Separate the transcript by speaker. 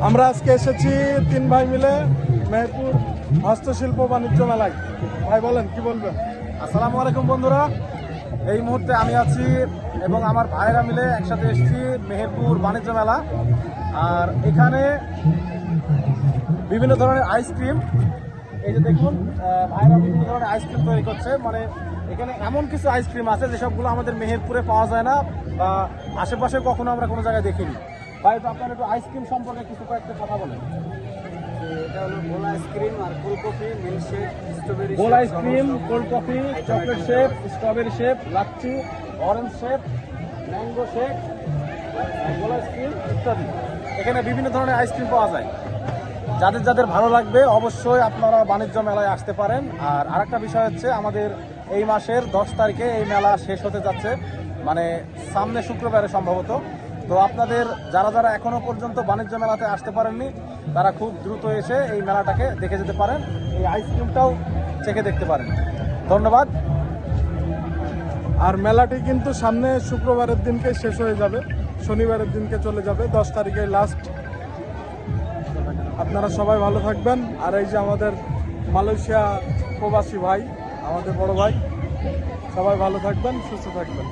Speaker 1: আমরা আজকে এসেছি 3 ভাই মিলে মেহেরপুর হস্তশিল্প বাণিজ্য মেলায়। ভাই বলেন, কি বলবেন?
Speaker 2: আসসালামু আলাইকুম বন্ধুরা, এই মুহূর্তে আমি আছি এবং আমার ভাইরা মিলে একসাথে এসেছি মেহেরপুর বাণিজ্য মেলা। আর এখানে বিভিন্ন ধরনের আইসক্রিম, এই যে দেখুন ভাইরা বিভিন্ন ধরনের আইসক্রিম তৈরি করছে। মানে এখানে এমন কিছু আইসক্রিম আছে যেসবগুলো আমাদের মেহেরপুরে পাওয়া যায় না বা আশেপাশে কখনো আমরা কোনো জায়গায় দেখিনি। ভাই, তো আপনার একটু আইসক্রিম সম্পর্কে কিছু কয়েকটা কথা বলেন।
Speaker 3: এটা হলো গোল আইসক্রিম আর কোল্ড কফি, মিল্কশেক, স্ট্রবেরি
Speaker 2: গোল ice cream, cold coffee, chocolate shake, strawberry shake, লাচ্ছি, অরেঞ্জ শেপ, ম্যাঙ্গো শেক, গোল আইসক্রিম ইত্যাদি। এখানে বিভিন্ন ধরনের আইসক্রিম পাওয়া যায়। যাদের যাদের ভালো লাগবে অবশ্যই আপনারা বাণিজ্য মেলায় আসতে পারেন। আর আরেকটা বিষয় হচ্ছে, আমাদের এই মাসের 10 তারিখে এই মেলা শেষ হতে যাচ্ছে, মানে সামনে শুক্রবারে সম্ভবত। তো আপনাদের যারা যারা এখনো পর্যন্ত বাণিজ্য মেলাতে আসতে পারেননি, তারা খুব দ্রুত এসে এই মেলাটাকে দেখে যেতে পারেন, এই আইসক্রিমটাও চেখে দেখতে পারেন। ধন্যবাদ।
Speaker 1: আর মেলাটি কিন্তু সামনে শুক্রবারের দিনকে শেষ হয়ে যাবে, শনিবারের দিনকে চলে যাবে, 10 তারিখে লাস্ট। আপনারা সবাই ভালো থাকবেন। আর এই যে আমাদের মালয়েশিয়া প্রবাসী ভাই, আমাদের বড় ভাই, সবাই ভালো থাকবেন, সুস্থ থাকবেন।